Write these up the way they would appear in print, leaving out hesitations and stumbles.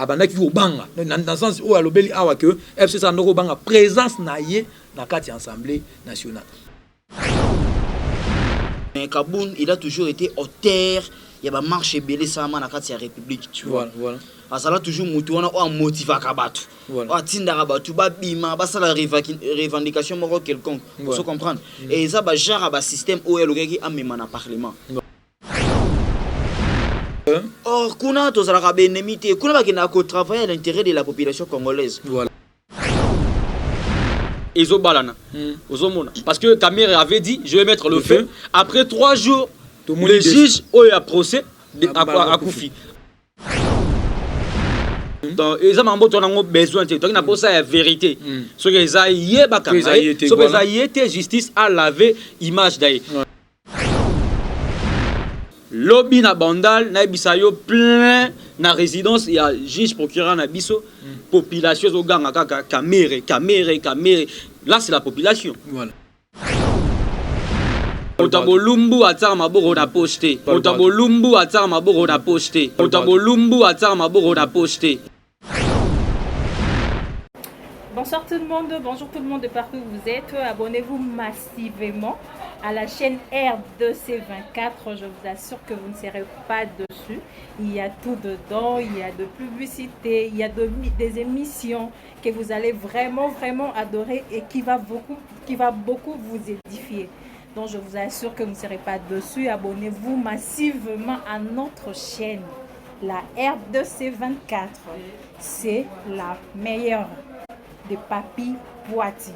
abandaki obanga dans sens où alobeli awa que FC Sandoko banga présence na ye na kati assemblée nationale. Mais Kaboun, il a toujours été auteur, il y a ba marche belé sama na kati ya République, tu vois. Voilà. Asala toujours mutu wana o motiva kabatu. O tinda kabatu ba bima ba sala revendication moko quelconque. Vous se comprendre. Et ça ba genre ba système o elokeki amema na parlement. Or kuna to sala ka benemi te, kuna ba kina ko travailler à l'intérêt de la population congolaise. Voilà. Balana. Parce que Kamere avait dit je vais mettre le feu. Après 3 jours, le juge a procès à Koufi. Donc, ils ont besoin de la vérité. Ce que la justice a lavé l'image d'ailleurs. Lobby na bandal na bisayo plein na résidence il y a juge procureur na biso population zo ganga kaka Kamere. Là c'est la population. Voilà. Otabolumbu atara maboko na poste. Otabolumbu atara maboko na poste. Otabolumbu atara maboko na poste. Bonsoir tout le monde, bonjour tout le monde de partout où vous êtes. Abonnez-vous massivement à la chaîne R2C24. Je vous assure que vous ne serez pas dessus. Il y a tout dedans, il y a de publicité, il y a des émissions que vous allez vraiment adorer et qui va beaucoup vous édifier. Donc je vous assure que vous ne serez pas dessus. Abonnez-vous massivement à notre chaîne, la R2C24. C'est la meilleure de Papi Poiti.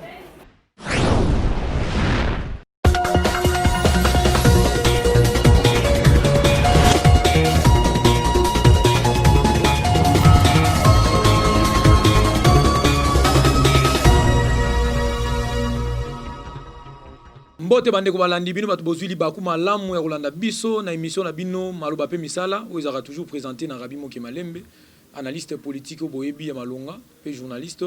Mbote bande ko balandi bino bato bozwili bakuma lamu ya kolanda biso na émission na bino maloba pe misala où ils aura toujours présenté na Rabi Moke Malembe, analyste politique au boyebi ya malonga pe journaliste.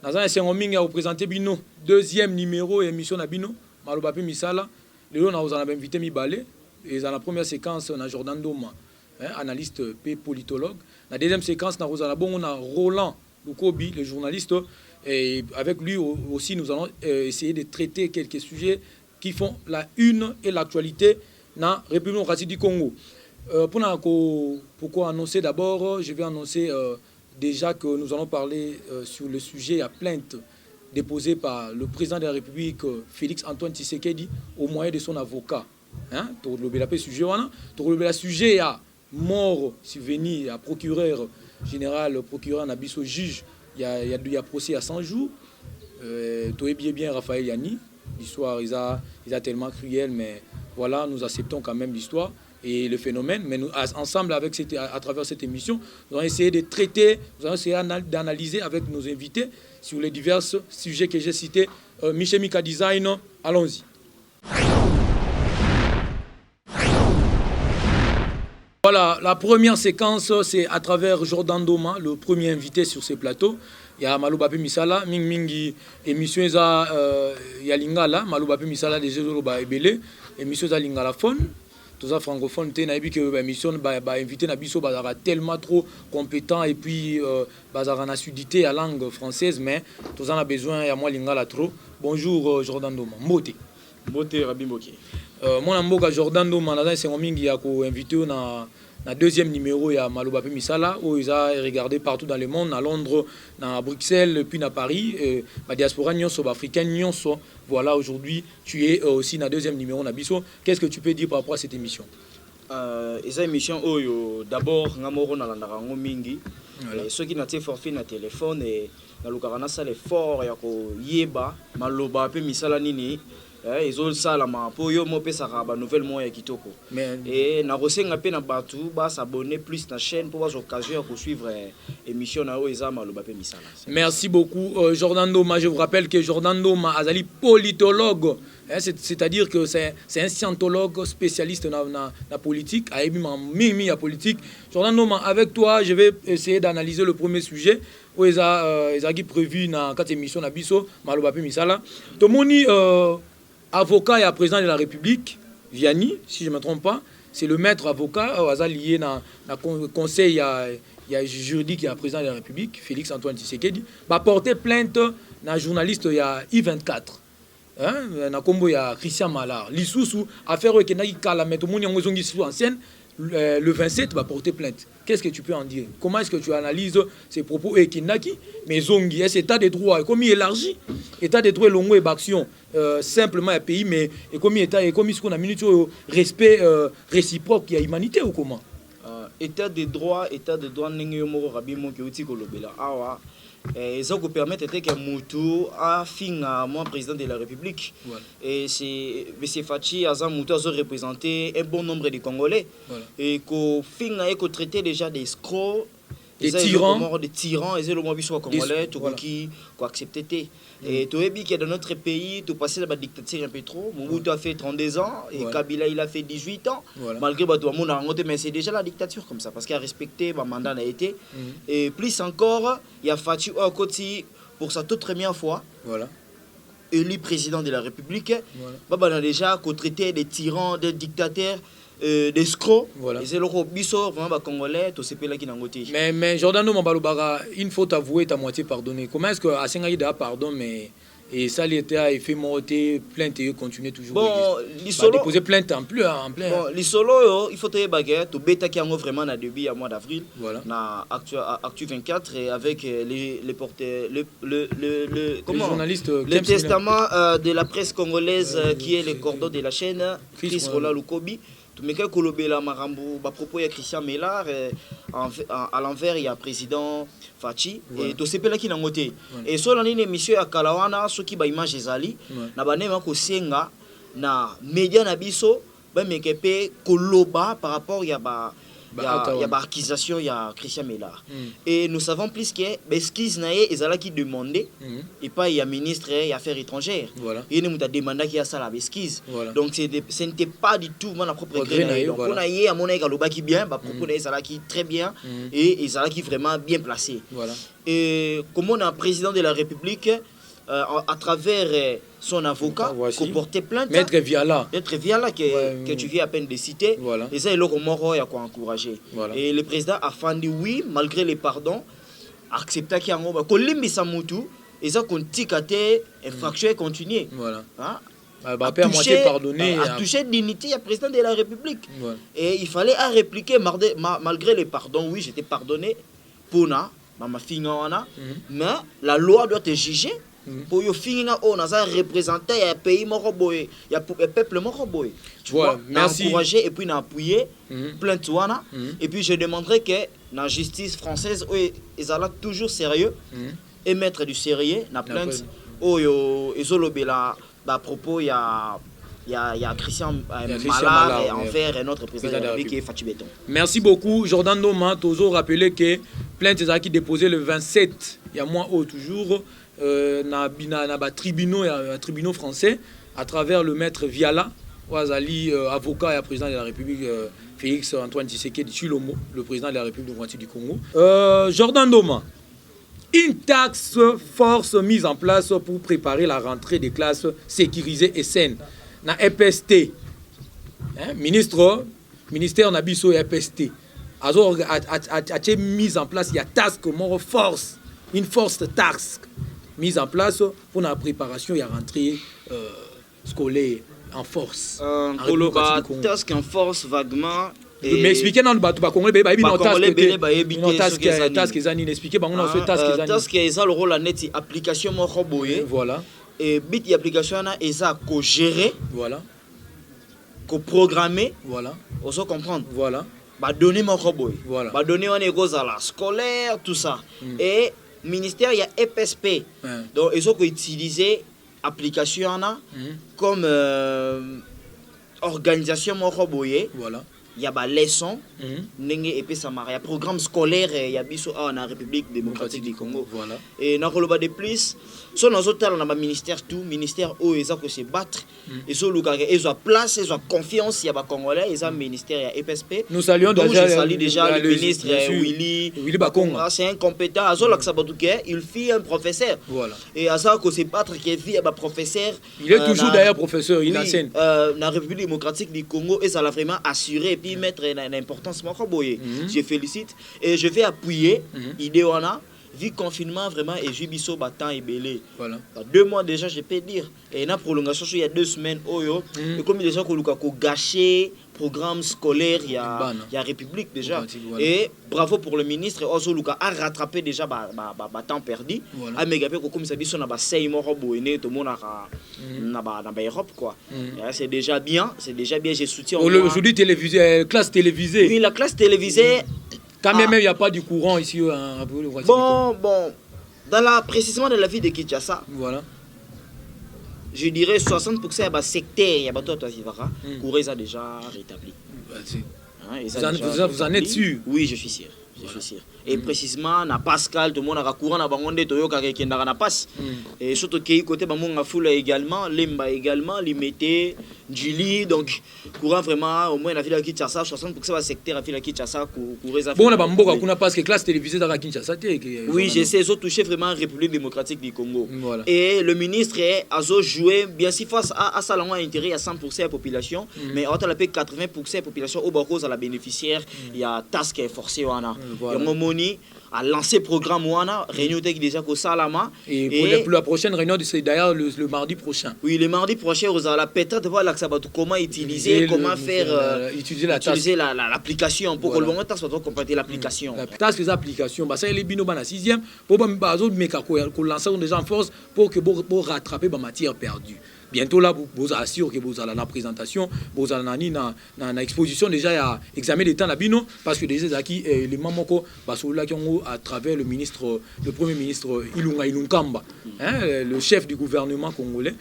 Dans un sengominga a présenté bino deuxième numéro émission na bino maloba pe misala. Lelo na ozana invité Mibale et dans la première séquence na Jordan Doma, analyste pe politologue. La deuxième séquence na ozana bon on a Roland Lukobi le journaliste et avec lui aussi nous allons essayer de traiter quelques sujets qui font la une et l'actualité dans la République démocratique du Congo. Pourquoi annoncer d'abord, je vais annoncer déjà que nous allons parler sur le sujet à plainte déposée par le président de la République, Félix Antoine Tshisekedi, au moyen de son avocat. Le sujet à mort subvenu à procureur général, procureur Nabiso juge, il y a procès à 100 jours. Tout est bien Raphaël Yanni. L'histoire est tellement cruelle, mais voilà, nous acceptons quand même l'histoire et le phénomène. Mais nous, ensemble, à travers cette émission, nous allons essayer de traiter, nous allons essayer d'analyser avec nos invités sur les divers sujets que j'ai cités. Michel Mika Design, allons-y. Voilà, la première séquence, c'est à travers Jordan Doma, le premier invité sur ce plateau. Il y a Maloba Pe Misala, Mingi, émission il y a Lingala, Maloba Pe Misala, des Zoloba Ebele, émission za Lingala Phone, tout ça francophone, tu as vu que l'émission invité Nabiso Bazara tellement trop compétent et puis Bazara na sudité à langue française, mais tout ça a besoin, il y a moi Lingala trop. Bonjour Jordan Doma, Mbote. Mbote Rabi Moke. Mon amboka Jordan Doma, c'est un mingi a invité na deuxième numéro il y a Maloba Pe Misala où ils ont regardé partout dans le monde, à Londres, à Bruxelles, puis à Paris, la diaspora nyonso, africaine nyonso. Voilà, aujourd'hui, tu es aussi dans deuxième numéro na biso. Qu'est-ce que tu peux dire par rapport à cette émission? Cette émission d'abord ngamoro na landaka mingi. Ceux qui n'ont forfait na téléphone et na lukarana ça l'effort ya ko yeba Maloba Pe Misala nini. Ils ont ça là pour yo mo pesa ba nouvelle moya kitoko et na rosenga pe na batu ba s'abonner plus na chaîne pour avoir occasion de suivre émission na Oeza Maloba Pe Misala. Merci beaucoup Jordan Doma. Je vous rappelle que Jordan Doma azali politologue, c'est-à-dire que c'est un scientologue spécialiste dans la politique, a mimi la politique. Jordan Doma, avec toi, je vais essayer d'analyser le premier sujet. Oeza ezaki prévu na 4 émissions na biso Maloba Pe Misala. Tomoni avocat et président de la République, Vianney, si je ne me trompe pas, c'est le maître avocat lié dans le conseil il y a juridique, il y a président de la République, Félix Antoine Tshisekedi, va porter plainte na journaliste il y a I24. Hein, na kombo ya Christian Malard. Lisusu affaire que na kala meto moni ngozongi sous ancienne le 27 va porter plainte. Qu'est-ce que tu peux en dire? Comment est-ce que tu analyses ces propos et Kinaki mais zongi est état de droit comme il élargi état de droit longo et action simplement un pays mais et comme état et comme ce qu'on a minute respect réciproque il y a humanité ou comment état de droit ndenge yo moko rabimo ke uti kolobela awa ça vous permet que Moutou a finga moi président de la République voilà. Et c'est M. Fachi Azam Moutou a représenté un bon nombre de Congolais voilà. Et qu'au finga et qu'au traité déjà des escrocs des tyrans et c'est le moins biso congolais tout qui accepté et tout est que dans notre pays tout passé la dictature un peu trop Mobutu a fait 32 ans et Kabila il a fait 18 ans voilà. Malgré tout le monde mais c'est déjà la dictature comme ça parce qu'il a respecté le mandat a été et plus encore il y a Fachi à côté pour sa toute première fois voilà. Élu président de la République voilà. On a déjà traité des tyrans des dictateurs des escrocs voilà. Et c'est le biso vraiment congolais tout ce pays là qui n'a ngoté mais Jordan Mambalobara une faute avouée ta moitié pardonnée comment est-ce que Asengaï a pardon mais et ça l'était a fait monter plainte et continuer toujours bon l'isolo déposer plainte en plein bon l'isolo il faut te baguette to beta qui en vraiment na début à mois d'avril voilà. Na actu 24 et avec les porteurs le comment journaliste le testament de la presse congolaise qui est le cordon de la chaîne Chris Rola Lukobi. Mais quand Kolobela Marambo, à propos il y a Christian Mellard, à l'envers il y a président Fachi et tout ce pays là qui n'a ngoté. Et sur l'année émission à Kalawana, ceux qui ba image ezali, na ba nema ko senga na média na biso, ba mekepe koloba par rapport il y a accusation il y a Christian Mellard. Et nous savons plus que l'esquisse naé ezala qui demandait et pas il y a ministre des affaires étrangères. Et nous t'a demandé qu'il y a ça la esquisse. Donc ce n'était pas du tout mon propre gré. Donc on a eu à mon avis Kaloba qui bien, bah propos ezala qui très bien et ezala qui vraiment bien placé. Et comme on a un président de la République à travers son avocat qui portait plainte Maître Viala que tu viens à peine de citer et ça il a encouragé et le président a fait oui malgré les pardons accepta qu'il y a un kolimbi samutu et ça continue infraction et continuer à toucher dignité à président de la République et il fallait à répliquer malgré les pardons oui j'étais pardonné pour na ma fille mais la loi doit te juger pour yo finga on a représenté un pays moroboy il y a peuple moroboy tu vois encourager et puis appuyer plainte wana et puis je demanderai que la justice française ils allaient toujours sérieux et mettre du sérieux na plainte yo ezolobela à propos il y a Christian Malard envers notre président de la République Fachi Beton. Merci beaucoup Jordan Noma toujours rappeler que plainte qui déposé le 27 il y a moins toujours na tribunaux français à travers le maître Viala Ouazali avocat et président de la République Félix Antoine Tshisekedi Tshilombo le président de la République démocratique du Congo. Jordan Noma, une taxe force mise en place pour préparer la rentrée des classes sécurisées et saines na EPST ministère na biso et EPST a mise en place il y a task force une force task mise en place pour la préparation et la rentrée scolaire en force. Task en force vaguement. Mais expliquez non ba congolais ba task ezani expliquer bango na fait task ezani. Task eza le rôle la net application moko boye. Voilà. Et bit application na eza ko gérer. Voilà. Ko programmer. Voilà. On se comprendre. Voilà. Ba donner moko boye. Voilà. Ba donner on est la scolaire tout ça. Et ministère il y a EPSP donc ils ont utilisé application comme organisation moroboye voilà il y a ba leçon ndenge epé samaria programme scolaire il y a biso en République démocratique du Congo voilà et na koloba de plus so na zotala na ba ministère tout ministère o eza ko se battre et so luka ils ont place ils ont confiance il y a ba congolais ils ont ministère il y a EPSP nous saluons déjà le ministre Willy Bakonga c'est incompétent azo la sabaduke il fit un professeur voilà et à ça ko se battre qui vit ba professeur il est toujours d'ailleurs professeur il enseigne na République démocratique du Congo et ça l'a vraiment assuré puis mettre une importance. Je félicite et je vais appuyer l'idée vu confinement vraiment et Jubiso battant et belé. Voilà. 2 mois déjà, je peux dire. Et une prolongation il y a 2 semaines. Et comme déjà qu'on a gâché programme scolaire, il y a République déjà. Et bravo pour le ministre. Ozo Luka a rattrapé déjà temps perdu. A mégapé comme ça biso na ba 6 mois boiné tout le monde na ba Europe quoi. C'est déjà bien, je soutiens. Aujourd'hui classe télévisée. Oui, la classe télévisée. Quand même, il n'y a pas du courant ici. Bon, précisément dans la ville de Kinshasa, voilà. Je dirais 60% de secteur, il y a tout courant est déjà rétabli. Vous en êtes sûr? Oui, je suis sûr. Et précisément, na Pascal, tout le monde a courant na bangonde Toyoka qui na passe. Et surtout qui côté bangonga foule également, Lemba également, Limité, Djili, donc courant vraiment au moins la ville de Kinshasa, 60% de secteur la ville de Kinshasa courant. Bon, on a bamboka kuna parce que classe télévisée dans Kinshasa. Oui, j'essaie de toucher vraiment la République démocratique du Congo. Voilà. Et le ministre a joué bien si face à ça l'on a intérêt à 100% de la population, mais on a 80% de la population au Bocos à la bénéficiaire, il y a task forcé wana. Voilà. A lancé programme Wana, réunion déjà au Salama. Et pour la prochaine réunion, c'est d'ailleurs le mardi prochain. Oui, le mardi prochain, vous allez peut-être voir comment utiliser, comment faire utiliser l'application pour que le moment soit compléter l'application. La task des applications, ça est bino dans la 6e pour que lancer déjà en force pour que pour rattraper la matière perdue. Bientôt là, vous assure que vous allez la présentation, vous allez dans exposition déjà il y a examen d'état na bino parce que déjà les mamoko basola qui ont à travers le premier ministre Ilunga Ilunkamba, le chef du gouvernement congolais.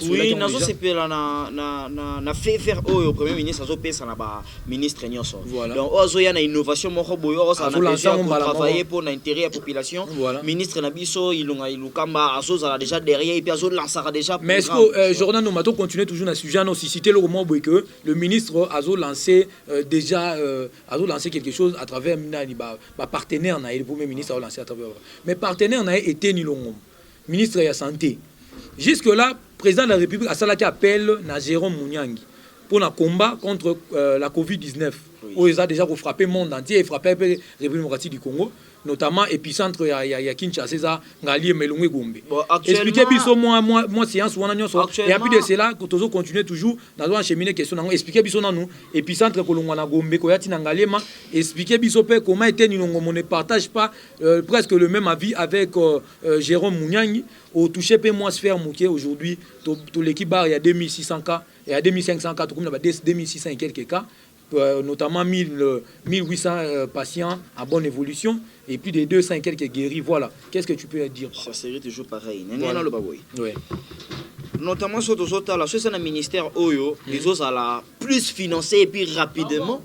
Oui, nazo c'est là na fait faire au premier ministre azo pesa na ba ministre nyonso. Donc ozo ya na innovation moko boyo ça na déjà travailler pour l'intérêt de la population. Ministre na biso Ilunga Ilunkamba azo ça déjà derrière et puis azo lancera déjà. Mais est-ce que Jordan Nomato continue toujours dans le sujet, aussi cité le moment que le ministre a lancé quelque chose à travers ma partenaire, le premier ministre a lancé à travers. Mais partenaire n'a été ni l'homme, ministre de la Santé. Jusque-là, président de la République a salaki appel à Jérôme Mouniangi pour un combat contre la Covid-19. Où ils ont déjà frappé le monde entier et frappé la République démocratique du Congo. Notamment épicentre ya Kinshasa ngali melongwe gombe. Expliquez biso moi séance wana nyonso et puis de cela que toujours continuer toujours dans enchaîner question nango expliquer biso nanu épicentre kolongwa na gombe ko yati na ngalema expliquer biso pe comment était nilongo on ne partage pas presque le même avis avec Jérôme Mouniangi au toucher pe moi sphère mouké aujourd'hui tout l'équipe bar il y a 2600 cas et à 2500 cas tout comme 2600 et quelques cas. Notamment 1800 patients en bonne évolution et plus de 200 et quelques guéris. Voilà. Qu'est-ce que tu peux dire? Ça serait toujours pareil. Voilà. Oui. Notamment sur le ministère Oyo, les autres allaient plus financer et puis rapidement.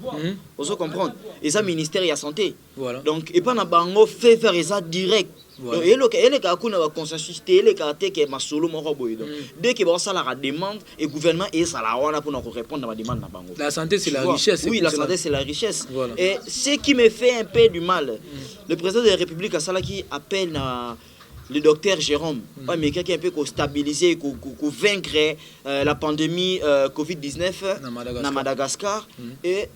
Vous comprendre. Et ça, ministère de la Santé. Voilà. Donc, et pas na bango fait faire ça direct. Donc, et le cas qu'on a consensus, et le cas que ma solo mon robot. Dès que ça la demande, et gouvernement et ça la wana pour nous répondre à la demande na bango. La santé c'est la richesse. Oui, la santé c'est la richesse. Voilà. Et ce qui me fait un peu du mal, le président de la République a ça qui appelle le docteur Jérôme, mais quelqu'un peut stabiliser, vaincre la pandémie Covid-19 à Madagascar. Et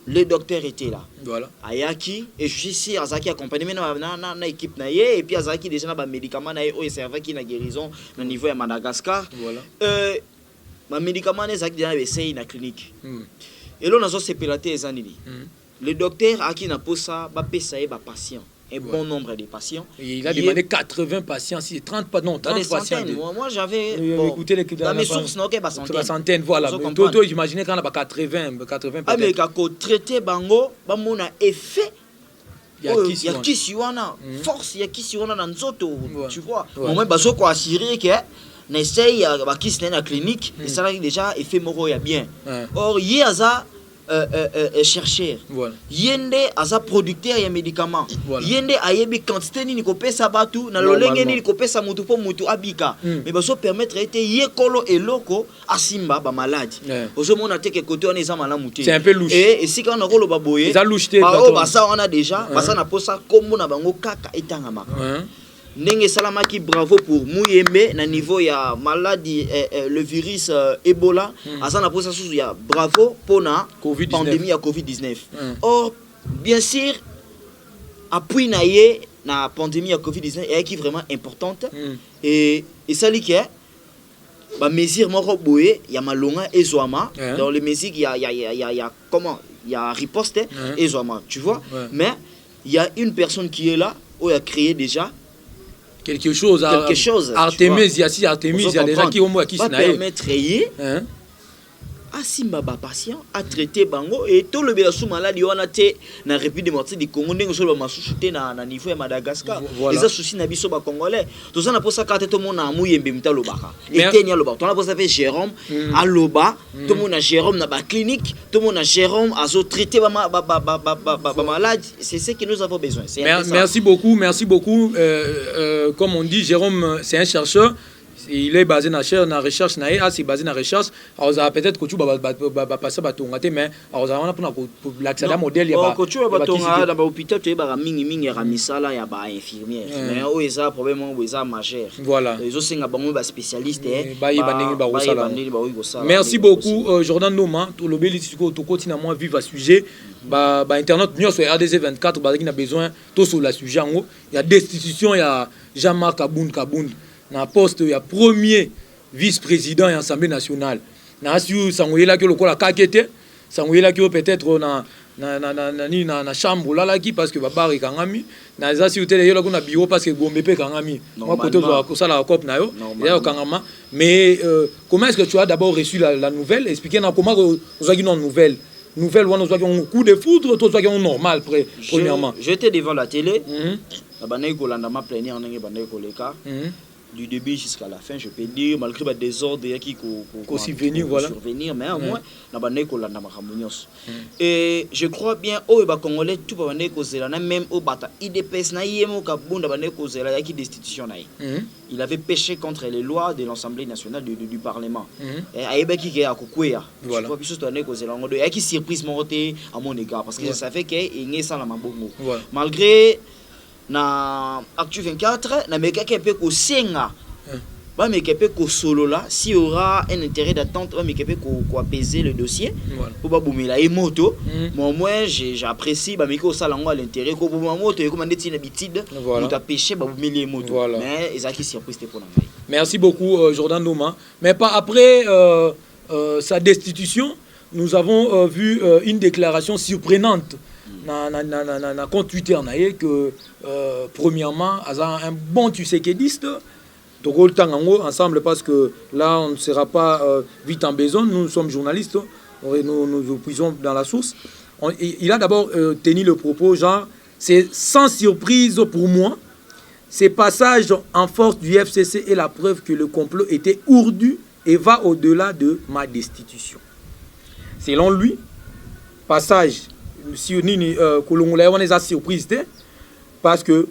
le docteur était là. Voilà. Ayaki, et je suis ici, Azaki accompagné dans l'équipe, et puis Azaki déjà dans les médicaments, et servait qui na guérison au niveau de Madagascar. Voilà. Les médicaments, Azaki déjà essayé dans la clinique. Et là, on a séparaté les années. Le docteur a qui n'a pas ça, va payer les patients. Un bon nombre de patients. Et il a demandé 80 patients, 30 patients. Moi j'avais dans mes sources, non, la centaine, voilà. Toi, j'imaginais qu'on a 80 ah, mais quand on traite bango, on a effet. Il y a qui si on a force, il y a qui si on a dans nzoto, tu vois. Au moins, baso quoi assurer que n'essaye à qui c'est la clinique et ça déjà effet moro ya bien. Or il y a ça. Chercheur yende aza producteur ya médicament yende ayebi quantité nini kopesa batu na lolenge nini kopesa mutu po mutu abika mais baso permettre été yekolo eloko asimba ba malade ozo mona te ke côté on eza malamu te c'est un peu louche et si quand on rolo baboye ça louche te ba ça on a déjà basa na posa kombo na bango kaka etangama ndenge salamaki bravo pour Muyembe na niveau ya maladie le virus Ebola azana posa sous ya bravo pour na pandémie ya Covid-19. Or bien sûr appui na ye na pandémie ya Covid-19 est qui vraiment importante et ça li que ba mesure moko boye ya malonga ezwama dans les mesures il y a comment il y a riposte ezwama tu vois mais il y a une personne qui est là où a créé déjà quelque chose Artemis il y a déjà qui au moins qui va permettre à simba ba patient à traiter bango et tout le bien sous maladie on a té na République démocratique du Congo ndenge so ba masusuté na niveau ya Madagascar les soucis na biso ba congolais tout ça na posa carte tout monde na Muyembe mtalo baka et tenia loba on a posa fait Jérôme à Loba tout monde na Jérôme na ba clinique tout monde na Jérôme a zo traiter ba malade c'est ce que nous avons besoin. Merci beaucoup comme on dit Jérôme c'est un chercheur. Il est basé dans la recherche, c'est basé dans la recherche. Alors, peut-être que tu vas passer à ton côté, mais alors, on a pour l'accès à modèle. Quand tu vas dans l'hôpital, tu vas mingi ramisala ya ba infirmière. Mais où est ça probablement où est ça majeur. Voilà. Les autres c'est un spécialiste. Merci beaucoup Jordan Noma. Tout le bel ici tout continue à vivre à sujet. Bah internet nous sur RDC 24 bah qui a besoin tout sur le sujet en haut. Il y a destitution, il y a Jean-Marc Kabound. Na poste ya premier vice-président de l'Assemblée nationale. Na su sangoyela que le kola kakete, sangoyela que peut-être na chambre là qui parce que baba kangami, na za si hôtel yelo na bureau parce que Gombe pe kangami. Moi côté de ça la cop na yo, ya kangama. Mais comment est-ce que tu as d'abord reçu la nouvelle? Expliquez-nous comment vous avez une nouvelle. Nouvelle où nous avons un coup de foudre, tout ça qui est normal premièrement. J'étais devant la télé. La banaï kolanda ma plénière n'engé banaï koleka. Du début jusqu'à la fin, je peux dire, malgré les désordres qui survenir, mais au moins, et je crois bien, au Congolais, tout va venir causer là, même au Bata, IDPS, il avait péché contre les lois de l'Assemblée nationale du Parlement. Et Aïbeki est à Koukouya. Je crois que c'est un cause là, il y a qui surprise monté à mon égard, parce que ça fait qu'il y a ça la mabongo. Malgré na Actu 24 na meka kepe ko senga ba meka kepe ko solo là s'il y aura un intérêt d'attente ba meka kepe ko apaiser le dossier pour ba boumela et moto moi j'apprécie ba meka sala ngo à l'intérêt ko bouma moto et comme ndeti na bitide nous ta pêcher ba boumela moto mais ezaki surprise pour na ngai. Merci beaucoup Jordan Noma. Mais pas après sa destitution nous avons vu une déclaration surprenante na compte Twitter que premièrement un bon tusékédiste donc ensemble parce que là on ne sera pas vite en besoin, nous sommes journalistes, nous puisons dans la source. Il a d'abord tenu le propos genre c'est sans surprise pour moi, ces passages en force du FCC est la preuve que le complot était ourdu et va au-delà de ma destitution. Selon lui, passage si Nini Kolongolais on est à surprise parce que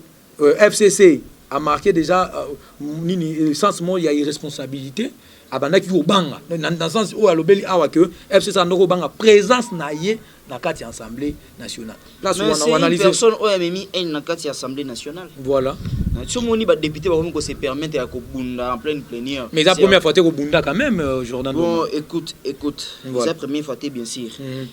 FCC a marqué déjà Nini sensement il y a irresponsabilité abanda ki obanga dans sens où alobeli awa que FCC a noko banga présence naie na kati assemblée nationale là on analyse personne où a mis une na kati assemblée nationale voilà si on ba député ba ko se permettre ya ko bunda en pleine plénière mais la première fois que bunda quand même Jordan. Bon écoute c'est la première fois bien sûr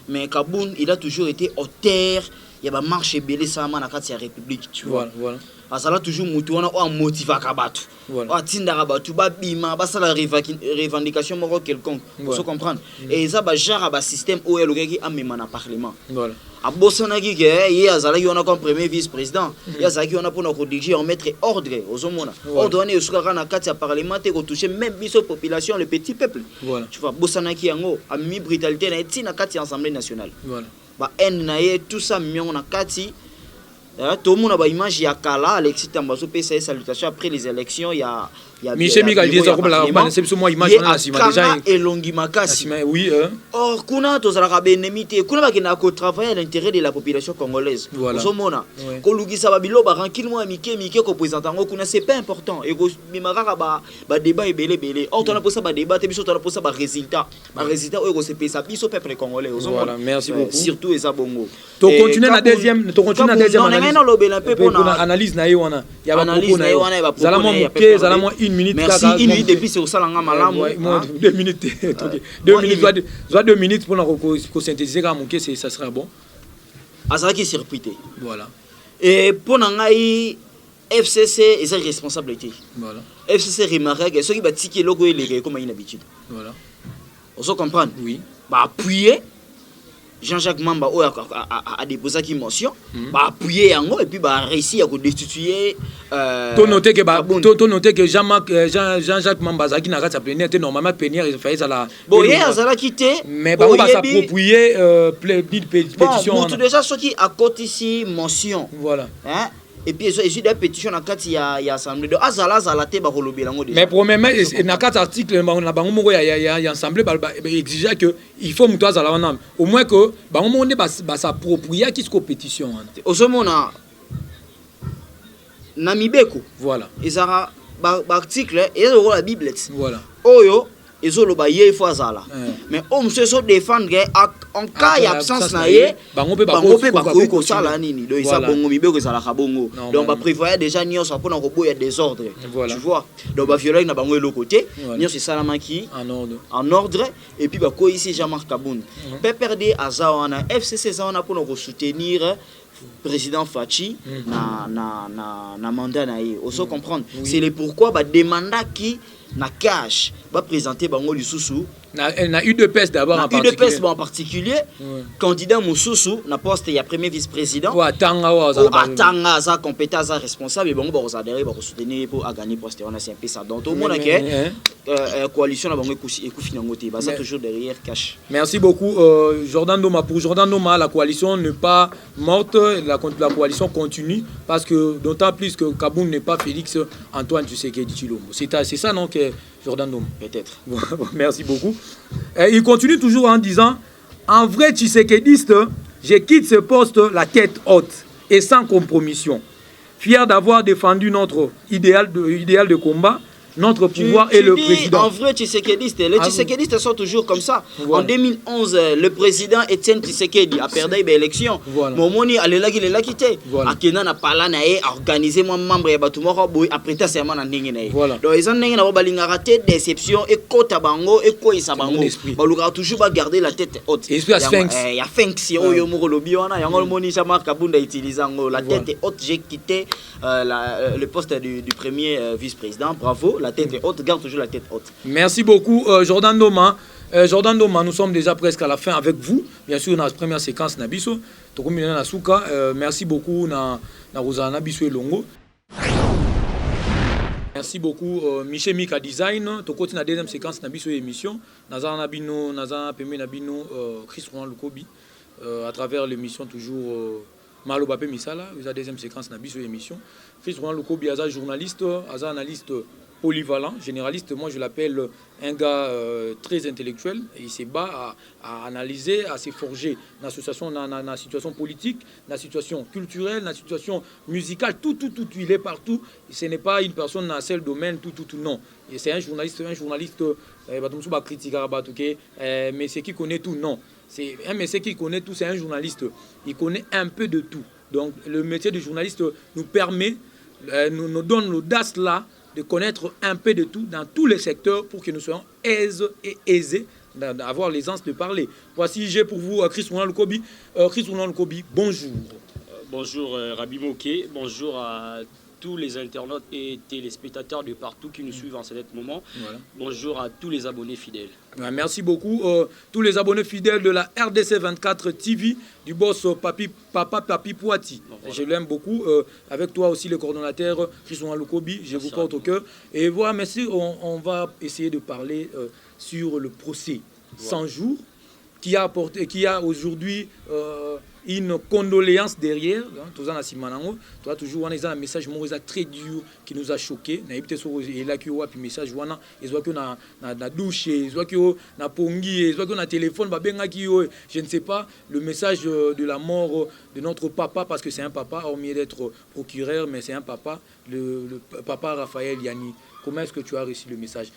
mais Kaboun il a toujours été auteur il y a ba marche belé sama na kati ya république tu vois voilà asala toujours mutu wana o motiva ka batu o tinda ka batu ba bima ba sala revendication moko quelconque pour se comprendre et ça ba genre ba système o elokaki amema na parlement voilà abosonaki ke ye azala yona comme premier vice-président ye azaki yona pour ko diriger en mettre ordre aux homona ordre wana esuka na kati ya parlement te ko toucher même biso population le petit peuple tu vois bosonaki yango ami brutalité na etina kati ya assemblée nationale voilà ba en na ye tout ça mion na kati tout le monde a une image ya kala Alexis Tambazo paye ses salutations après les élections il y a Michel Mika dit ça comme la c'est sur moi image na sima déjà elongi makasi oui or kuna tozalaka benemi te kuna bakenda ko travailler à l'intérêt de la population congolaise ozomona kolukisa babilo barankile moi mike ko présenter ngo kuna c'est pas important et ko mimaka ba débat ebele or tona posa ba débat te biso tona posa ba résultat oyo ko se pesa biso peuple congolais ozomona. Voilà, merci beaucoup. Surtout eza bongo to continuer na deuxième analyse non lobela un peu pour analyse na wana ya ba analyse na wana zala mo une minute merci une minute depuis c'est au salanga malamu 2 minutes 2 minutes pour ko synthétiser ka monke ça sera bon azaki circuité voilà et pour ngai FCC est sa responsabilité voilà FCC remarque ceux qui ba tiki logo eleke comme d'habitude voilà on se comprend oui ba appuyer Jean-Jacques Mamba a déposé une motion, a appuyé yango et puis a réussi à destituer. Tu noté que Jean-Jacques Mamba qui n'a pas plénière était normalement plénière il fallait ça la. Bon hier ça l'a quitté. Mais bah on va s'approprier pétition. Bon tout déjà ceux qui à côté ici motion. Voilà. Hein? Et puis il y a des pétitions dans il y a assemblée de azala te ba kolobela ngo déjà. Mais premièrement dans 4 articles na bango moko ya assemblée exigeait que il faut muto azala wana au moins que bango monde ba s'approprier qui cette pétition wana. Ozomona na mibeko. Voilà. Ezara ba article et la bible. Voilà. Oyo ezoloba ye faut azala. Mais on se so défendre en cas d'absence na ye bango pe ba ko sala nini do isa bongo mibeko ezala ka bongo donc ba prévoyait déjà nyonso pour na ko boya désordre tu vois donc ba violer na bango le côté nyonso salama ki en ordre et puis ba ko ici Jean-Marc Kabound peut perdre azawana FCC zawana pour nous soutenir président Fachi na mandat na ye on se comprendre c'est le pourquoi ba demanda qui na cash va présenter bango lisusu na UDPS d'abord en particulier UDPS en particulier candidat Moussousou na poste ya premier vice-président ou atanga sa compétence sa responsable et bango ba adhérer ba soutenir pour gagner poste on a c'est un peu ça donc tout le monde que coalition na bango ekufi nango te ba ça toujours derrière cash. Merci beaucoup Jordan Doma. Pour Jordan Doma la coalition n'est pas morte, la coalition continue parce que d'autant plus que Kabound n'est pas Félix Antoine Tshisekedi Tshilombo. C'est ça non que Jordan Doma peut-être. Merci beaucoup. Et il continue toujours en disant en vrai Tshisekediste, je quitte ce poste la tête haute et sans compromission. Fier d'avoir défendu notre idéal de combat. Notre pouvoir et le président. En vrai, Tshisekedistes, les Tshisekedistes sont toujours comme ça. Voilà. En 2011, le président Etienne Tshisekedi a perdu l'élection. Momoni a quitté. Akena na pala na e organisé moi membre ya batumoko boy après ta serment na ndenge na e. Donc ils ont ndenge na balinga raté déception et kota bango et ko isa bango. Baluka toujours ba garder la tête haute. Il y a Sphinx. Il y a Sphinx oyo moko lobi wana yango moni Jean-Marc Kabound a utilisé la tête haute, j'ai quitté le poste du premier vice-président. Bravo. La tête est haute, garde toujours la tête haute. Merci beaucoup Jordan Doma. Jordan Doma, nous sommes déjà presque à la fin avec vous. Bien sûr, dans la première séquence Nabiso. Merci beaucoup na Rosana Biso et Longo. Merci beaucoup Michel Mika Design. To continue la deuxième séquence Nabiso émission. Nazana Nabino, Nazana Peme Nabino, Chris Rouen Lukobi à travers l'émission toujours Malo Bapé Misala, la deuxième séquence Nabiso émission. Chris Rouen Lukobi, Aza journaliste, Aza analyste polyvalent, généraliste, moi je l'appelle un gars très intellectuel et il se bat à analyser, à se forger dans la situation politique, dans la situation culturelle, dans la situation musicale, tout, il est partout. Ce n'est pas une personne dans un seul domaine, tout, non. Et c'est un journaliste mais c'est qui connaît tout, non. C'est un monsieur qui connaît tout, c'est un journaliste. Il connaît un peu de tout. Donc le métier de journaliste nous permet, nous donne l'audace là, de connaître un peu de tout dans tous les secteurs pour que nous soyons aisés d'avoir l'aisance de parler. Voici, j'ai pour vous Chris Rouen Lukobi. Chris Rouen Lukobi, bonjour. Bonjour Rabi Moké, bonjour à tous les internautes et téléspectateurs de partout qui nous suivent en ce moment. Voilà. Bonjour à tous les abonnés fidèles. Merci beaucoup. Tous les abonnés fidèles de la RDC 24 TV, du boss Papa Papi Poiti. Voilà. Je l'aime beaucoup. Avec toi aussi, le coordonnateur Christian Lukobi, je vous porte au cœur. Et voilà, merci. On va essayer de parler sur le procès 100 jours qui a aujourd'hui une condoléance derrière. Tout ça, tu as toujours un message très dur qui nous a choqués. Il y a un message, il y a un douche, il y a un pongi, il y a un téléphone, je ne sais pas, le message de la mort de notre papa, parce que c'est un papa, hormis d'être procureur, mais c'est un papa, le papa Raphaël Yani. Comment est-ce que tu as reçu le message?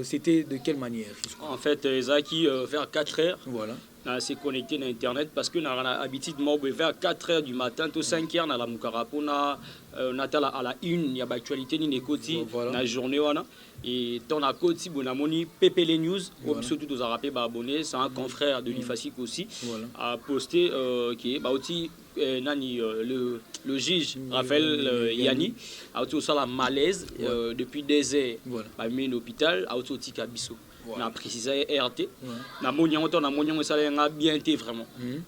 C'était de quelle manière? En fait, Zaki, vers 4 heures, voilà. s'est connecté à Internet parce que nous avons l'habitude de vers 4 heures du matin, tout 5 heures, dans la Mukarapo, à la une, il y a l'actualité, il y a la journée. Et dans la côte, si vous avez PPL News, surtout vous avez rappelé abonné, c'est un confrère de l'IFASIC aussi, a posté qui est aussi le juge Raphaël Yani a aussi la malaise depuis des heures à l'hôpital, a aussi Kabiso. On a précisé RT. Na monion ça a bien été vraiment.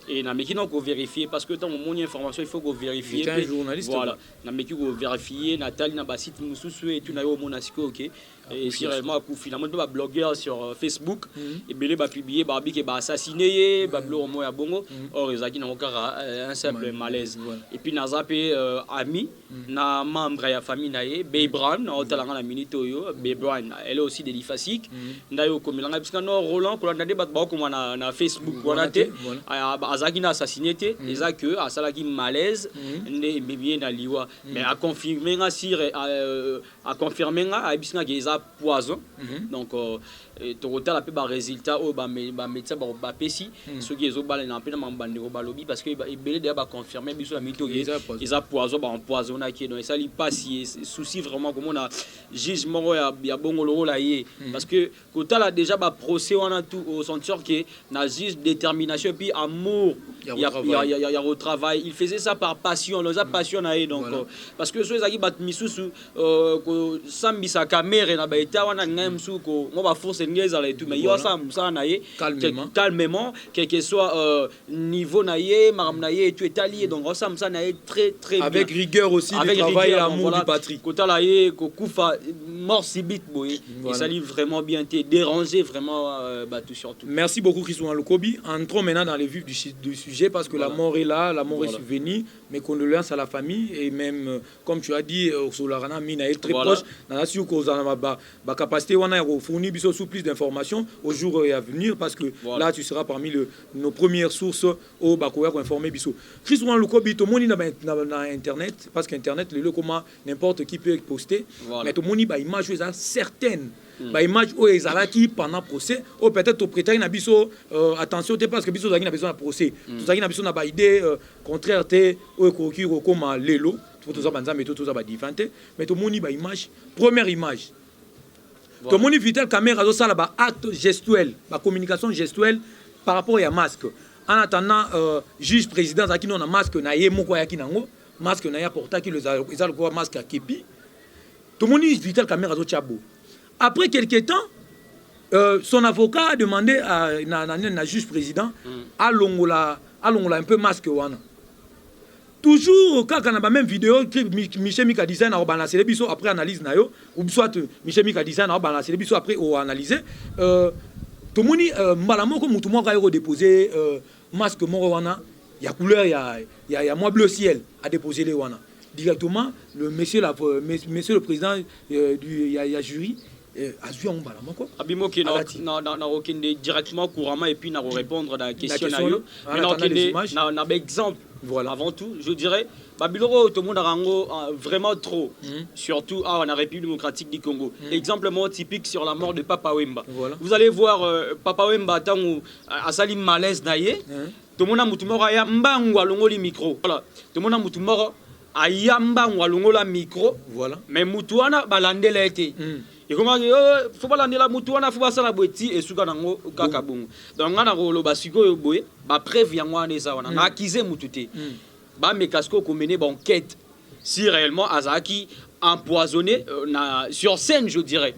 Et na meki donc vérifier parce que dans mon information il faut qu'on vérifie. Un journaliste. Voilà. Na meki qu'on vérifier Nathalie na ba site mususu et tout na yo monasiko OK. Et si réellement finalement ba blogueur sur Facebook et belé ba publier Barbie qui ba assassiné ba blo mo ya bongo or ezaki na un simple malaise. Et puis na zappé ami na membre ya famille naé Bebran na hotelanga na minute yo Bebran elle est aussi de l'IFASIC. Comme Roland, quand on a des bâtiments na Facebook, voilà, azaki na assassiné, les que à salaki malaise, ne bien na liwa, mais à confirmer à confirmer à bisna que ça poison, donc total a peu ba résultat au ba médecin ba pesi, ceux qui ont balé na peu na mbande au balobi parce que belé déjà ba confirmer biso la mito ils a poison ba empoisonné qui donc ça li pas si souci vraiment comme on a jugement ya bongolo la yé parce que total a déjà ba procès on a tout au sentir que na juste détermination et puis amour il y a au travail il faisait ça par passion les a passionné donc parce que ceux qui bat misusu ko sambisa caméra na ba eta wana ngamsu ko on va forcer et tout mais il y a ça naïe calmement quel que soit niveau naïe maram naïe et tu es allié donc ça naïe très très avec bien. Rigueur aussi avec le travail et l'amour du patrie kota naïe ko kufa mort subite boy et ça livre vraiment bien été dérangé vraiment tout surtout. Merci beaucoup Christophe Lokobi. Entrons maintenant dans les vifs du sujet parce que la mort est là, la mort est survenue. Mes condoléances à la famille et même comme tu as dit Solarana Mina est très proche dans la suite qu'on a capacité on a fourni sous plus d'informations au jour à venir parce que là tu seras parmi nos premières sources au Bakoya pour informer biso. Christophe Lokobi tout le monde dans internet parce qu'internet le comment n'importe qui peut poster mais tout le monde image certaines ba image o ezalaki pendant procès ou peut-être au prêter na biso attention parce que biso zaki na besoin de procès tout zaki na biso na ba idée contraire té o koki ko ma lelo tout ça banza mais tout ça ba différente mais tout moni ba image première image tout moni vital caméra zo sala ba acte gestuel ba communication gestuelle par rapport à masque en attendant juge président zaki non na masque na ye moko yaki nango masque na ya porta ki les ko masque à kepi tout moni vital caméra zo chabo. Après quelques temps, son avocat a demandé à la juge président à longola un peu masque wana. Toujours quand on a même vidéo Michel Mika design a balancé les biso après analyse na yo ou soit Michel Mika design a balancé les biso après ou analysé tout moni malamo comme tout monde a déposé masque moro wana il y a couleur il y a moins bleu ciel à déposer les wana directement le monsieur le président du jury Abimo qui n'a aucun directement couramment et puis n'a répondre à la question mais n'a exemple avant tout je dirais Babiloro tout le monde a vraiment trop surtout en République démocratique du Congo exemplement typique sur la mort de Papa Wemba vous allez voir Papa Wemba tant à sali malaise naïe tout le monde a mutumoro ya mbangwa longoli micro voilà tout le monde a mutumoro ayamba ngwalongola micro mais mutuana balandela été et comment faut pas l'année la mutuana faut pas ça la boiti et suka nango kaka bongo donc ngana ko ba siko boye ba preuve yango ane za wana na akize mutute ba me casco ko mener ba enquête si réellement Azaki empoisonné sur scène je dirais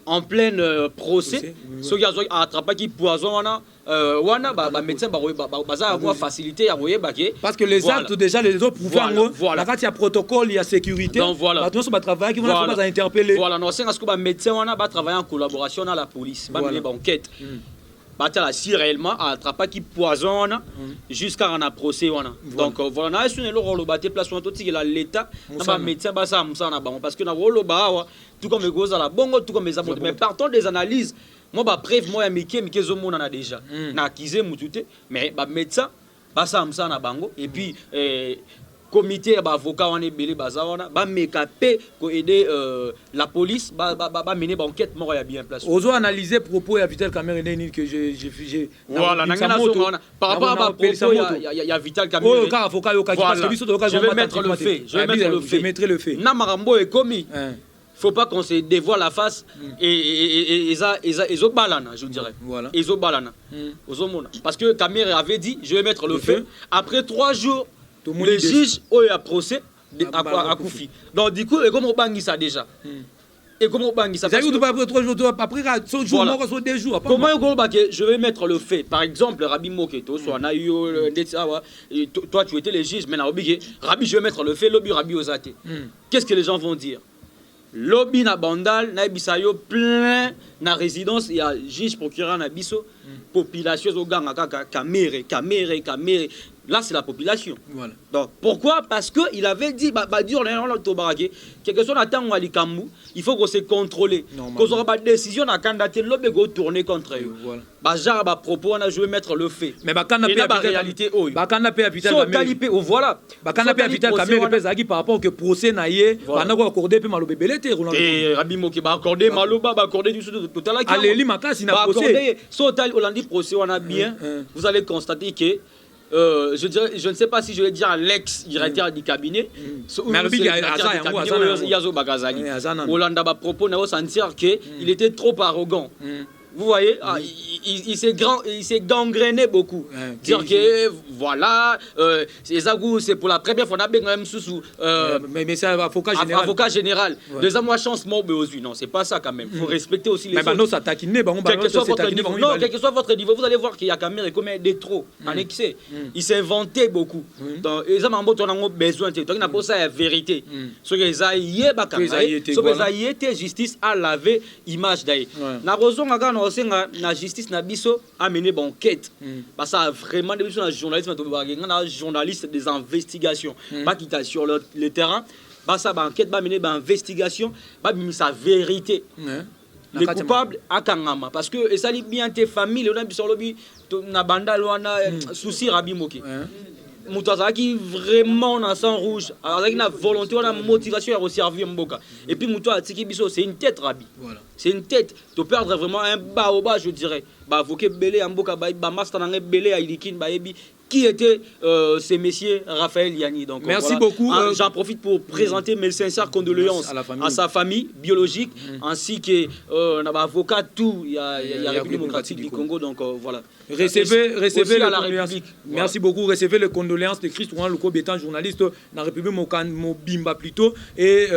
en plein procès ceux qui ont attrapé qui poison wana ba médecin baza avoir facilité ya boye baké parce que les actes déjà les autres pouvoirs la carte il y a protocole il y a sécurité ba tous ba travailler qui vont pas interpeller voilà non c'est parce que ba médecin wana ba travailler en collaboration avec la police ba mener ba enquête batala si réellement attrapa qui poisonne jusqu'à un procès wana. Donc voilà, na sune le rôle baté place on toti la l'état na ba médecin ba ça musana ba parce que na rôle ba tout comme goza la bongo tout comme les abords mais partons des analyses moi ba preuve moi ya mike zo mona na déjà na accusé mutute mais ba médecin ba ça musana bango et puis comité d'avocats on est belé bazawana ba mekapé ko aider la police ba mener ba enquête mort ya bien place ozo analyser propos ya Vital Kamerhe que j'ai voilà par rapport à propos ya Vital Kamerhe oh avocat yo kaki parce que biso je vais mettre le fait na marambo est commis faut pas qu'on se dévoile la face et ezo balana je dirais voilà ezo balana ozomona parce que Kamerhe avait dit je vais mettre le fait après 3 jours le juge a procès à Koufi. Donc du coup, et comment on bangi ça déjà? Et comment on bangi ça? Ça veut dire après 3 jours, après 2 jours, après 2 jours. Comment je vais mettre le fait? Par exemple, Rabbi Moketo, soit Nayo, toi tu étais le juge, mais Rabbi, je vais mettre le fait, lobby Rabbi Ozate. Qu'est-ce que les gens vont dire? Lobby na bandal, na bisayo plein na résidence, il y a juge procureur na biso, population au gang Kamerhe. Là, c'est la population. Voilà. Donc, pourquoi? Parce qu'il avait dit, quelque chose attend à l'Ikambu, il faut qu'on se contrôle. Qu'on aura pas de décision, on a candidaté, l'obé go tourner contre eux. Voilà. Bah, propos, on a joué mettre le fait. Mais bah, quand on a la réalité, bah, quand on a Vital Kamerhe, voilà. Bah, quand on a Vital Kamerhe, par rapport au procès naïe, on a accordé puis malobé belete. Et Rabbi Moke, bah, accordé maloba, bah, accordé du total. Allez, li makasi na procès. Sotal, on a dit procès, on a bien. Vous allez constater que je ne sais pas si je vais dire l'ex-directeur du cabinet. Mais Hollanda va proposer à sentir qu'il était trop arrogant. Vous voyez, il s'est gangréné beaucoup. Dire que voilà, c'est pour la première fois qu'on a même sous mais c'est avocat général. Avocat général. Deuxième mois chance mort non, c'est pas ça quand même. Il faut respecter aussi les autres. Quel que soit votre niveau, vous allez voir qu'il y a Kamerhe comme des trop en excès. Il s'est inventé beaucoup. Donc les hommes ont besoin de n'a pas ça la vérité. Ce que les a justice à laver image d'ailleurs. La justice na biso a mené une enquête parce que vraiment des journalistes des investigations pas qui t'a sur le terrain ça enquête va mener une investigation va mener sa vérité les coupables à Kangama parce que ça lit bien tes familles on a biso lobby na bandal wana souci Rabbi Moke Moutaza qui vraiment dans sang rouge avec une volonté on a motivation à resservir Mboka et puis Moutaza Tiki Biso c'est une tête Rabbi voilà. C'est une tête de perdre vraiment un bas au bas je dirais bah avocat belé Mboka ba master na belé à Ilikin ba ebi qui était ces messieurs Raphaël Yanni donc merci voilà. Beaucoup j'en profite pour présenter mes sincères condoléances à sa famille biologique ainsi que avocat tout il y a République démocratique du Congo donc voilà recevez les condoléances merci voilà. beaucoup recevez les condoléances de Christ Rouen Loko étant journaliste dans la République Mobimba plutôt et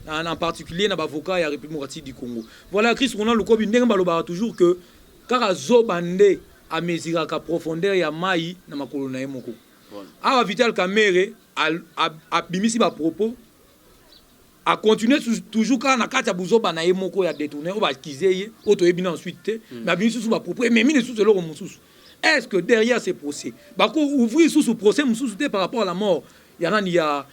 en particulier dans avocat et la République démocratique du Congo voilà Christ Rouen Loko ndenge baloba toujours que car zobande a mesura ka profondeur ya mai na makolo na yemoko a Vital Kamerhe a bimisi ba propos a continuer toujours quand na kati ya buzoba na yemoko ya détourner o ba kizeye o to ebina ensuite mais bimisi sous ba propos mais mine sous le mususu est-ce que derrière ces procès ba ko ouvrir sous procès mususu par rapport à la mort il y a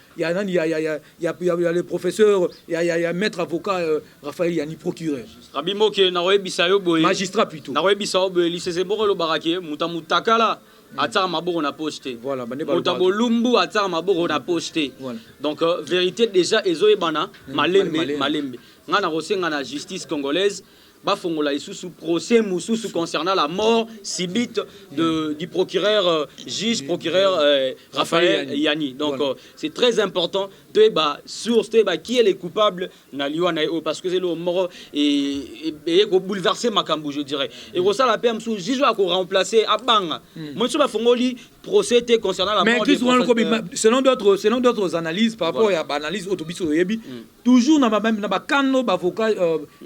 le professeur, il y a maître avocat Raphaël Yanni procureur. Rabbi Moke na bisayo boy. Magistrat plutôt. Na bisayo boy lycée Zeboro lo barake mutamutakala atar maboro na pocheté. Voilà, Mutabolumbu atar maboro na pocheté. Donc vérité déjà ezoe bana malembe. Ngana rosenga na justice congolaise. Bafongola sous procès sous concernant la mort subite du procureur Raphaël Yanni. Donc voilà. C'est très important de source qui est le coupable parce que c'est le mort et bouleverser Makambu je dirais. Et ça la PM sous juge a remplacer Abanga. Moi je bafongoli procès concernant la mort mais selon d'autres analyses par rapport à l'analyse autobiso yebi toujours na même na bakano bavocat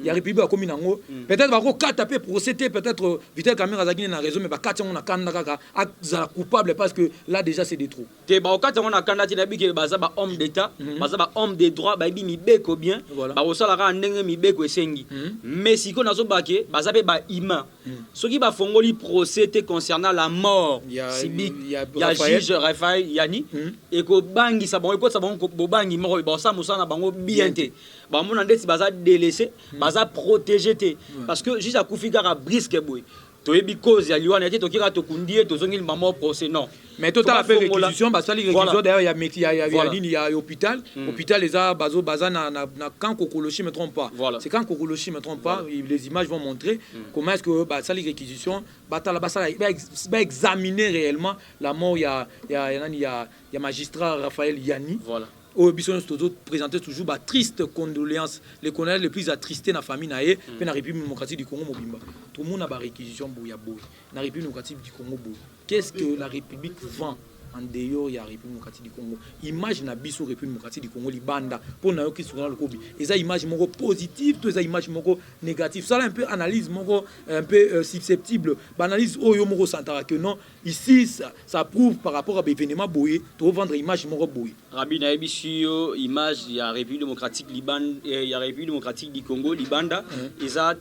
ya République comme nango peut-être va ko taper procéder peut-être Vital Kamerhe azakine na raison mais ba kati on a kanda kaka za coupable parce que là déjà c'est des trous te ba kati on a kanda ti na biki baza ba homme d'état baza ba homme de droit ba bi mibeko bien ba osala ka ndenge mibeko esengi mais siko nazo bake baza pe ba ima soki ba fongoli procès concernant la mort civique ya juge Raphaël Yani et ko bangi sa bon ko sa bon ko bangi moko ba sa musana bango bien te ba mona ndeti baza délaissé baza protégé te parce que juge akufika ka brisque boy toyebi cause ya liwana te tokira tokundie tozongi maman procès non mais total la réquisition parce que les réquisitions d'ailleurs il y a hôpital hôpital les a baza na quand Kokolochi me trompe pas c'est quand Kokolochi me trompe pas les images vont montrer comment est-ce que ça les réquisitions va examiner réellement la mort il y a magistrat Raphaël Yani au Bisson Stozo présentait toujours triste condoléances les connaître les plus attristés dans la famille naé puis la République démocratique du Congo mobimba tout le monde a réquisition boya boy la République démocratique du Congo boy qu'est-ce que la République vend en dehors il y a République démocratique du Congo image na biso République démocratique du Congo libanda pour na yo qui sont dans le kobi et ça image moko positive tout ça image moko négative ça là un peu analyse moko un peu susceptible analyse oyo moko santara que non ici ça prouve par rapport à l'événement boyé to vendre image moko boyé Rabi na ebisio image il y a République démocratique Liban il y a République démocratique du Congo libanda et ça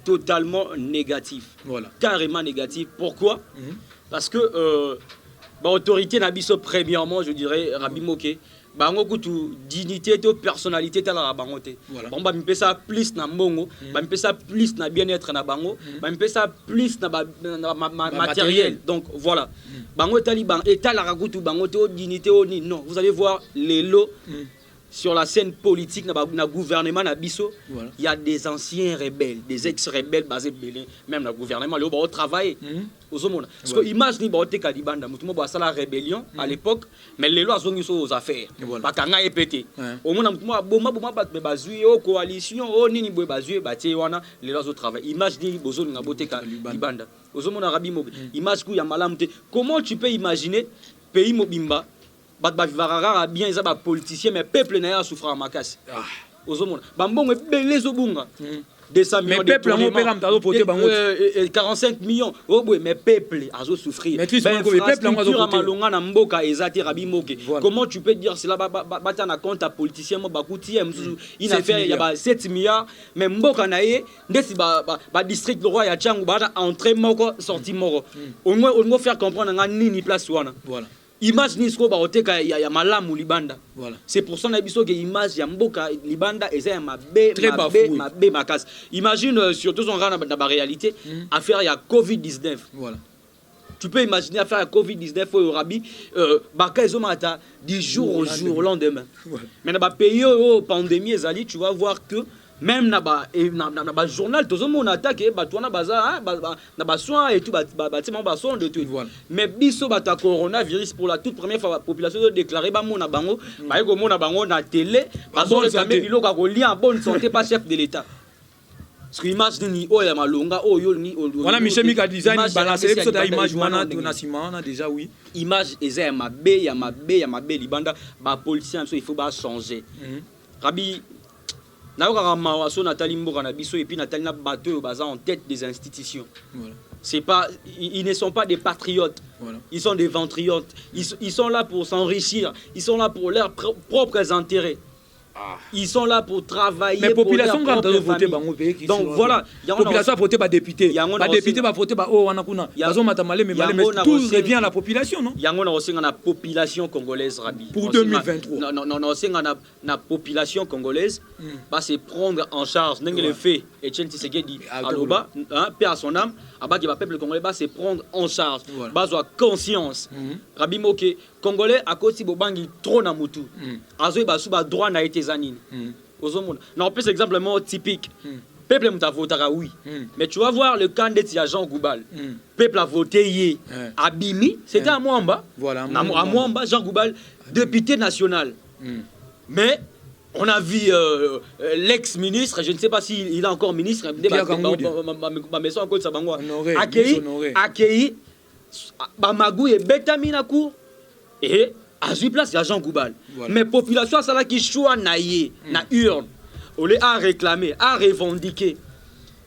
totalement négatif voilà carrément négatif pourquoi parce que autorité na biso premièrement je dirais Rabi Moké bango kutu dignité to personnalité tala bango te bon ba mpesa plus na mbongo ba mpesa plus na bien-être na bango ba mpesa plus na matériel donc voilà bango tali ban etala kutu bango te dignité oni non vous allez voir les lots sur la scène politique na gouvernement na biso il y a des anciens rebelles des ex-rebelles basés belé même na gouvernement le ba travailler aux hommes parce que image ni ba te kalibanda mutumo ba sala rébellion à l'époque mais les lois sont aux affaires ba kanga epété au monde mutumo boma ba bazui o coalition o nini boy bazui ba tie wana les lois au travail image ni bozo nga bote kalibanda aux hommes na rabi mo image ku ya malamu te comment tu peux imaginer pays mobimba ba vivara bien za ba politicien mais peuple na ya souffrir makasi ozomona bambongo ebele zobunga 200 millions de peuple en opéra mtalo voter bango 45 millions obwe mais peuple azo souffrir peuple en azo malonga na mboka ezati Rabi Moké comment tu peux dire cela bata na compte à politicien mo bakuti une affaire il y a ba 7 milliards mais mboka na ye ndesi ba district le roi ya Tchangu ba entrée moko sortie moko on faire comprendre nga nini place wana voilà image ni sko ba oteka ya malamu libanda voilà c'est pour ça na biso que image ya mboka libanda eza ya mabe makas imagine surtout on rana na réalité affaire ya Covid-19 voilà tu peux imaginer affaire ya Covid-19 au Rabi baka ezomata du jour au jour lendemain mais na ba pays au pandémie ezali tu vas voir que même na ba journal tous on attaque batwana baza na ba soin et tout bâtiment ba soin de tout mais biso bata coronavirus pour la toute première fois la population de déclarer ba mona bango ba ko mona bango na télé bazo réclamer biloko ko lien en bonne santé pas chef de l'état parce que image ni o ya malonga o yo ni voilà Michel Mika design balancer sur ta image wana na simana déjà oui image eza ma be libanda ba politicien il faut ba changer Rabi Naoka Mawaso Nathalie Mboka na biso et puis Nathalie na bateau baza en tête des institutions. Voilà. C'est pas ils ne sont pas des patriotes. Voilà. Ils sont des ventriotes. Ils sont là pour s'enrichir, ils sont là pour leurs propres intérêts. Ils sont là pour travailler. Mais population quand tu voter bango pays donc voilà, population a voté ba député. Ba député ba voter ba o wana kuna. Bazo matamale mais tout revient à la population non? Yango na osenga na population congolaise Rabi. Pour 2023. Non osenga na population congolaise va se prendre en charge ndenge le fait Etienne Tshisekedi aloba paix à son âme aba ki ba peuple congolais va se prendre en charge. Bazo conscience. Rabi Moké Congolais à cause bobangi trop na mutu. Azo ba suba droit na été zanine. Non, plus exemple typique. Peuple a voté oui. Mais tu vas voir le candidat de Jean Goubal. Peuple a voté à Bimi, c'était à Mwamba. Voilà, à Mwamba, Jean Goubal, député national. Mais on a vu l'ex-ministre, je ne sais pas s'il est encore ministre, accueilli Bamagou et Betamina Cour et à 8 places, il y a Jean Goubal. Voilà. Mais la population, c'est là qui choisit na urne. On les a réclamé, a revendiqué.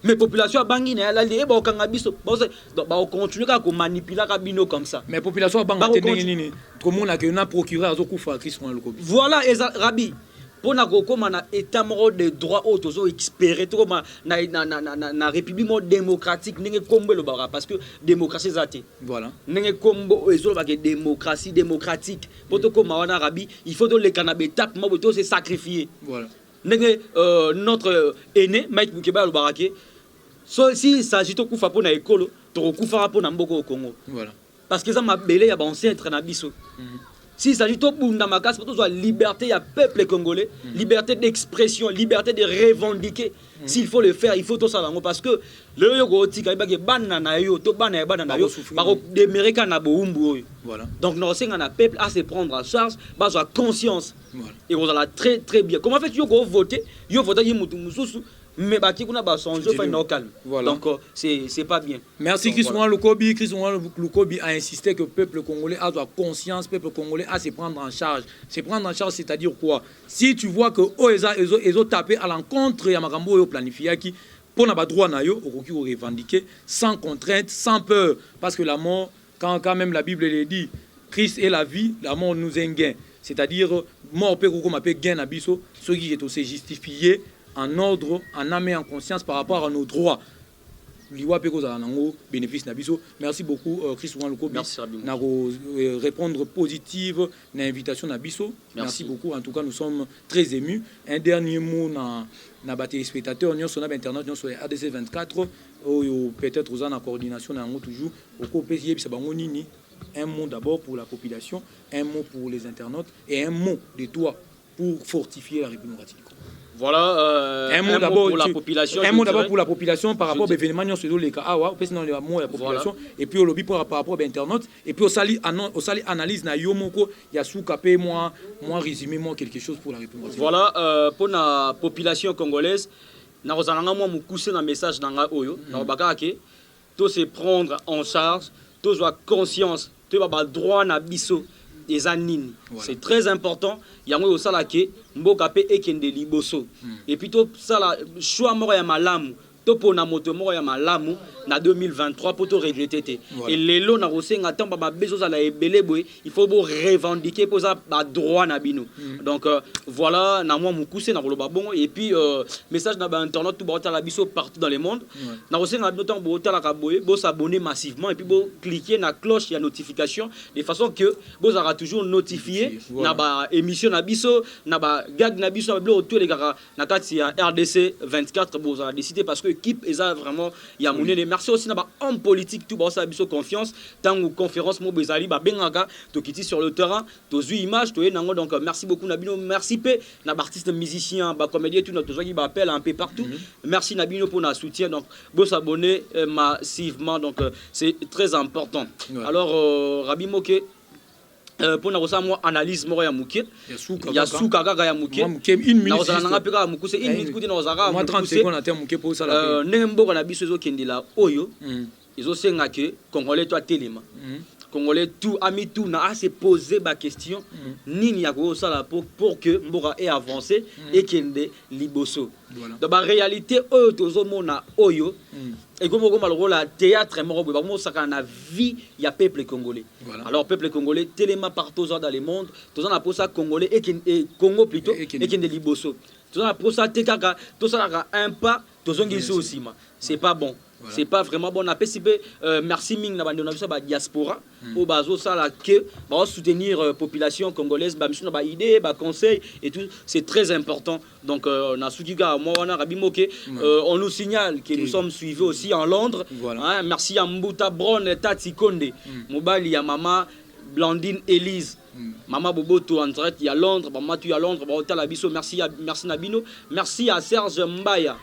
mais population bangi na la lié ba kanga biso ba continuer ka ko manipuler ka bino comme ça mais population bangi tendenge nini tout monde a que na procureur azokufa Chris Rouan Lokobi voilà Rabi pour na kokoma na état moro de droit auto zo espérer to na république démocratique ndenge kombo le bara parce que démocratie zate voilà ndenge kombo ezo ba que démocratie démocratique pour to koma wana Rabi il faut to le canabe étape mo to se sacrifier voilà ndenge notre aîné Mike Boukeba le barake so si s'agit to kufa po na ekolo to kufa po na mboko au Congo voilà parce que ça m'a belé ya ba ancêtre na biso si s'agit to bunda makas pour to liberté ya peuple congolais liberté d'expression liberté de revendiquer s'il faut le faire il faut tout ça parce que le yogo tika ba ke bana na yo to bana na yo ba ko demereka na boumbu voilà donc non c'est un peuple à se prendre en charge ba so conscience voilà. Et on a très très bien comment fait yogo voter yo voter yimutu mususu mais bah qui kuna ba changer fait no calme voilà. Donc c'est pas bien merci Chris Rouan Lokobi a insisté que le peuple congolais a de conscience peuple congolais a se prendre en charge c'est-à-dire quoi si tu vois que ils ont tapé à l'encontre ya makambo yo planifié qui pour na ba droit na yo okoki ko revendiquer sans contrainte sans peur parce que la mort quand même la Bible le dit Christ est la vie la mort nous est un gain c'est-à-dire mort peut ko ma peut gain na biso ce qui est aussi justifié en ordre, en âme et en conscience par rapport à nos droits. Merci beaucoup, Chris Rouan Lokobi. Merci, répondre positive à l'invitation d'Abisso. Merci beaucoup. En tout cas, nous sommes très émus. Un dernier mot na les spectateurs, nous sommes sur Internet, nous sommes sur ADC 24, peut-être aux en coordination, toujours. Un mot d'abord pour la population, un mot pour les internautes et un mot de toi pour fortifier la République démocratique. Voilà, un mot d'abord pour la population. Un mot d'abord pour la population par rapport aux événements qui sont les cas. Dans les mots de la population. Et puis au lobby par rapport à Internet. Et puis au sali analyse na yomoko yasuka pe moi résumé moi quelque chose pour la République. Voilà, pour la population congolaise, na rozalanga moi mukuse na message nanga oyo na baka ke to se prendre en charge, to soit conscience, to ba droit na biso. Des anines. Voilà. C'est très important. Il y a un sala ke mboka pe ekende liboso. Et puis to sala choix moko ya malamu. To pona moto moko ya malamu na 2023 pour te regretter. Et les lots na rosenga tamba ba bezo sala ebele boy, il faut bo revendiquer pour ça ba droit na bino. Donc voilà na moi mukuse na koloba bongo et puis message na ba internet tout ba la biso partout dans le monde. Na rosenga notam bo tala ka boy, bo s'abonner massivement et puis bo cliquer na cloche ya notification de façon que bo sera toujours notifié na ba émission na biso na ba gag na biso na blo tous les gars na kati ya RDC 24 bo sera décidé parce que équipe eza vraiment ya monene. Merci aussi na ba homme politique tout ba sa biso confiance tant ou conférence mo bezali ba bengaka to kiti sur le terrain to zu image to nango donc merci beaucoup Nabino merci pe na ba artiste musicien ba comédien tout notre qui ba appelle un peu partout merci Nabino pour notre soutien donc bo s'abonner massivement donc c'est très important. Alors Rabi Moké pour na rosa moi analyse mo ya muke ya suka gaga ya muke une minute na nga peka mukuse une minute kuti na rosa moi 30 secondes à terme muke pour ça la nembo na biso zo kendela oyo izo senga ke congolais toi telema congolais tout ami tout na se poser ba question nini ya ko sala pour que mboka ait avancé et kende liboso dans la réalité oyo tozo mona oyo et comme le théâtre moko ba mo saka na vie ya peuple congolais. Alors peuple congolais tellement partout dans le monde tozo na posa congolais et Congo plutôt et kende liboso tozo na posa tekaka tozo na un pas tozo ngiso aussi c'est pas bon. Voilà. C'est pas vraiment bon. On a participé. Merci Ming na ba diaspora au bazo ça là que va soutenir population congolaise ba mission ba idée ba conseil et tout c'est très important. Donc na sukiga moi on a Rabi Moké on nous signale que nous sommes suivis aussi en Londres. Hein, merci à Mbuta Brown Tati Konde. Mobali ya mama Blandine Elise. Mama Boboto en direct il y a Londres, maman tu à Londres, ba hôtel Abisso, merci Nabino, merci à Serge Mbaya.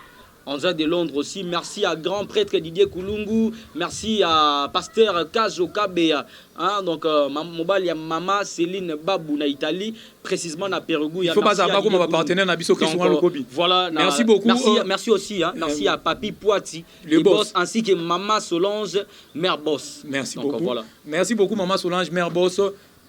En direct de Londres aussi, merci à grand prêtre Didier Koulungu, merci à pasteur Kajo Kabea, hein, donc mobile Mama Céline Babou na Italie, précisément na Pérugou. Il faut pas savoir comment va partenaire na biso Chris Rouan Lokobi. Voilà, merci beaucoup. Merci aussi, hein, merci à Papi Poiti, le boss, ainsi que Maman Solange, mère boss. Merci donc, beaucoup. Voilà. Merci beaucoup Maman Solange, mère boss.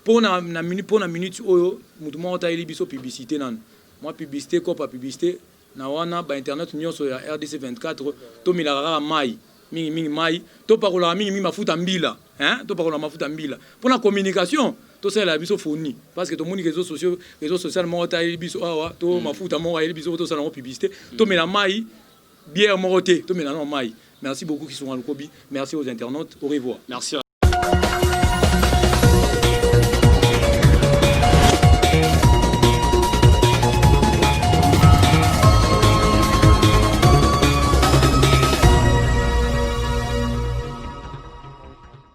Pour na minute oyo, mutumo ta ili biso publicité nan. Moi publicité quoi pas publicité. na wana ba internet nyonso ya RDC 24 to milara mai mingi mai to pakola mingi mafuta mbila hein to pakola mafuta mbila pour la communication to ça la biso fourni parce que to moni réseaux sociaux mo ta biso awa to mafuta mo ya biso to ça la publicité to mela mai bière moroté to mela non mai. Merci beaucoup qui sont à l'Okobi. Merci aux internautes. Au revoir. Merci.